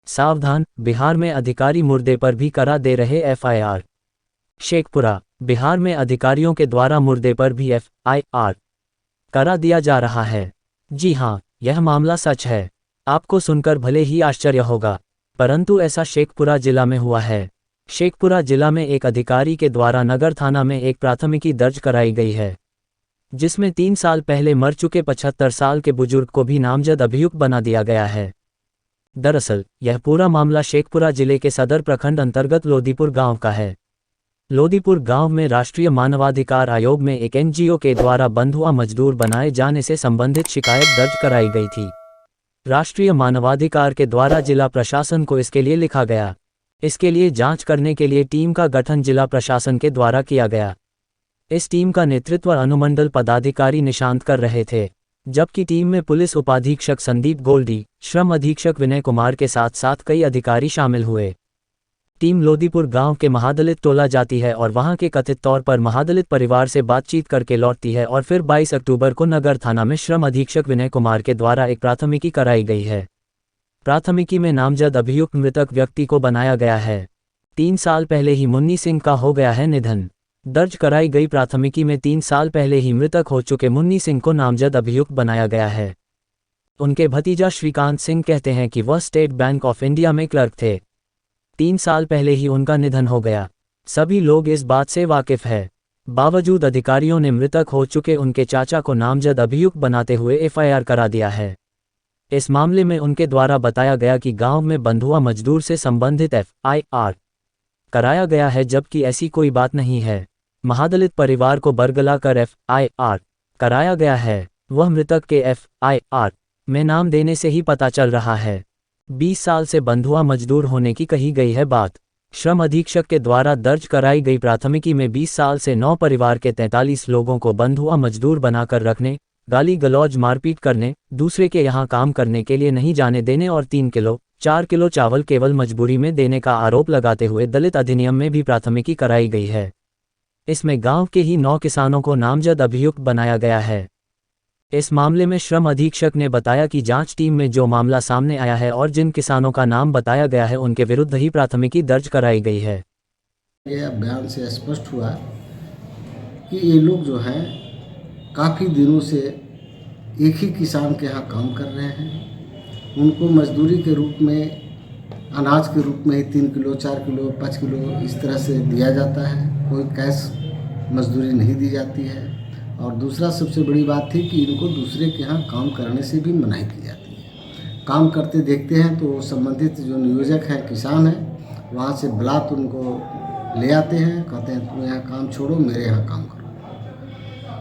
सावधान, बिहार में अधिकारी मुर्दे पर भी करा दे रहे एफआईआर। शेखपुरा, बिहार में अधिकारियों के द्वारा मुर्दे पर भी एफआईआर करा दिया जा रहा है। जी हां, यह मामला सच है। आपको सुनकर भले ही आश्चर्य होगा, परंतु ऐसा शेखपुरा जिला में हुआ है। शेखपुरा जिला में एक अधिकारी के द्वारा नगर थाना में एक प्राथमिकी दर्ज कराई गई है, जिसमें 3 साल पहले मर चुके 75 साल के बुजुर्ग को भी नामजद अभियुक्त बना दिया गया है। दरअसल यह पूरा मामला शेखपुरा जिले के सदर प्रखंड अंतर्गत लोदीपुर गांव का है। लोदीपुर गांव में राष्ट्रीय मानवाधिकार आयोग में एक एनजीओ के द्वारा बंधुआ मजदूर बनाए जाने से संबंधित शिकायत दर्ज कराई गई थी। राष्ट्रीय मानवाधिकार के द्वारा जिला प्रशासन को इसके लिए लिखा गया। इसके लिए जांच करने के लिए टीम का गठन जिला प्रशासन के द्वारा किया गया। इस टीम का नेतृत्व अनुमंडल पदाधिकारी निशांत कर रहे थे, जबकि टीम में पुलिस उपाधीक्षक संदीप गोल्डी, श्रम अधीक्षक विनय कुमार के साथ साथ कई अधिकारी शामिल हुए। टीम लोदीपुर गांव के महादलित टोला जाती है और वहां के कथित तौर पर महादलित परिवार से बातचीत करके लौटती है और फिर 22 अक्टूबर को नगर थाना में श्रम अधीक्षक विनय कुमार के द्वारा एक प्राथमिकी कराई गई है। प्राथमिकी में नामजद अभियुक्त मृतक व्यक्ति को बनाया गया है। 3 साल पहले ही मुन्नी सिंह का हो गया है निधन। दर्ज कराई गई प्राथमिकी में 3 साल पहले ही मृतक हो चुके मुन्नी सिंह को नामजद अभियुक्त बनाया गया है। उनके भतीजा श्रीकांत सिंह कहते हैं कि वह स्टेट बैंक ऑफ इंडिया में क्लर्क थे। 3 साल पहले ही उनका निधन हो गया। सभी लोग इस बात से वाकिफ है। बावजूद अधिकारियों ने मृतक हो चुके उनके चाचा को नामजद अभियुक्त बनाते हुए एफआईआर करा दिया है। इस मामले में उनके द्वारा बताया गया कि गांव में बंधुआ मजदूर से संबंधित एफआईआर कराया गया है, जबकि ऐसी कोई बात नहीं है। महादलित परिवार को बरगला कर एफआईआर कराया गया है। वह मृतक के एफआईआर में नाम देने से ही पता चल रहा है। 20 साल से बंधुआ मजदूर होने की कही गई है बात। श्रम अधीक्षक के द्वारा दर्ज कराई गई प्राथमिकी में 20 साल से 9 परिवार के 43 लोगों को बंधुआ मजदूर बनाकर रखने, गाली गलौज मारपीट करने, दूसरे के यहाँ काम करने के लिए नहीं जाने देने और 3 किलो 4 किलो चावल केवल मजबूरी में देने का आरोप लगाते हुए दलित अधिनियम में भी प्राथमिकी कराई गई है। इसमें गांव के ही 9 किसानों को नामजद अभियुक्त बनाया गया है। इस मामले में श्रम अधीक्षक ने बताया कि जांच टीम में जो मामला सामने आया है और जिन किसानों का नाम बताया गया है उनके विरुद्ध ही प्राथमिकी दर्ज कराई गई है। यह बयान से स्पष्ट हुआ कि ये लोग जो हैं काफ़ी दिनों से एक ही किसान के यहाँ काम कर रहे हैं। उनको मजदूरी के रूप में, अनाज के रूप में ही 3 किलो 4 किलो 5 किलो इस तरह से दिया जाता है। कोई कैश मजदूरी नहीं दी जाती है। और दूसरा सबसे बड़ी बात थी कि इनको दूसरे के यहाँ काम करने से भी मनाही की जाती है। काम करते देखते हैं तो संबंधित जो नियोजक हैं, किसान हैं, वहाँ से बुला उनको ले आते हैं, कहते हैं तुम यहाँ काम छोड़ो, मेरे यहाँ काम करो।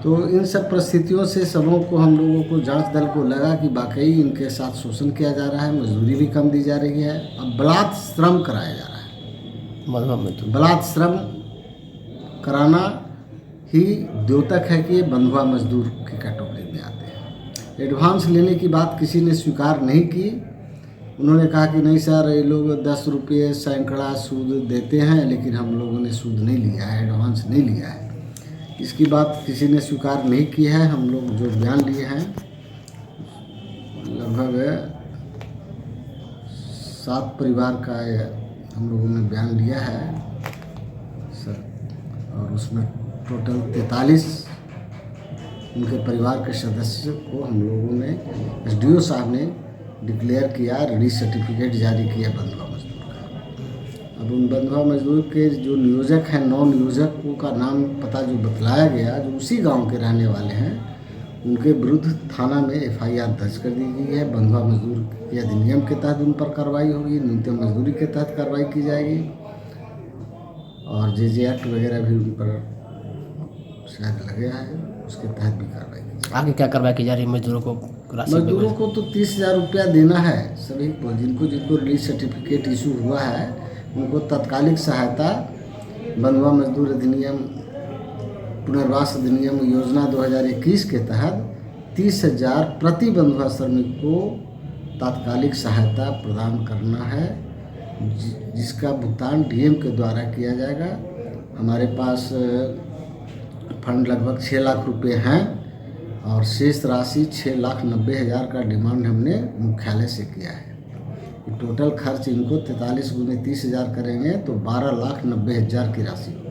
तो इन सब परिस्थितियों से सबों को, हम लोगों को, जांच दल को लगा कि वाकई इनके साथ शोषण किया जा रहा है, मजदूरी भी कम दी जा रही है, अब बलात् श्रम कराया जा रहा है। बलात् श्रम कराना ही द्योतक है कि ये बंधुआ मजदूर की कैटेगरी में आते हैं। एडवांस लेने की बात किसी ने स्वीकार नहीं की। उन्होंने कहा कि नहीं सर, ये लोग 10 रुपये सैकड़ा सूद देते हैं, लेकिन हम लोगों ने सूद नहीं लिया है, एडवांस नहीं लिया है। इसकी बात किसी ने स्वीकार नहीं की है। हम लोग जो बयान लिए हैं, लगभग 7 परिवार का हम लोगों ने बयान लिया है सर, और उसमें टोटल 43 उनके परिवार के सदस्य को हम लोगों ने, एसडीओ साहब ने डिक्लेयर किया, रिलीज सर्टिफिकेट जारी किया बंधुआ मजदूर का। अब उन बंधुआ मजदूर के जो नियोजक हैं, 9 नियोजकों का नाम पता जो बतलाया गया, जो उसी गांव के रहने वाले हैं, उनके विरुद्ध थाना में एफआईआर दर्ज कर दी गई है। बंधुआ मजदूर के अधिनियम के तहत उन पर कार्रवाई होगी, न्यूनतम मजदूरी के तहत कार्रवाई की जाएगी और जेजे एक्ट वगैरह भी उन पर शायद लगे है, उसके तहत भी कार्रवाई की जाएगी। आगे क्या कार्रवाई की जा रही है? मजदूरों को तो 30,000 रुपया देना है सभी को। जिनको रिलीज सर्टिफिकेट इशू हुआ है उनको तत्कालिक सहायता बंधुआ मजदूर अधिनियम, पुनर्वास अधिनियम योजना 2021 के तहत 30,000 प्रति बंधुआ श्रमिक को तात्कालिक सहायता प्रदान करना है, जिसका भुगतान डीएम के द्वारा किया जाएगा। हमारे पास फंड लगभग 6 लाख रुपए हैं और शेष राशि 6,90,000 का डिमांड हमने मुख्यालय से किया है। टोटल खर्च इनको 43 गुने 30,000 करेंगे तो 12,90,000 की राशि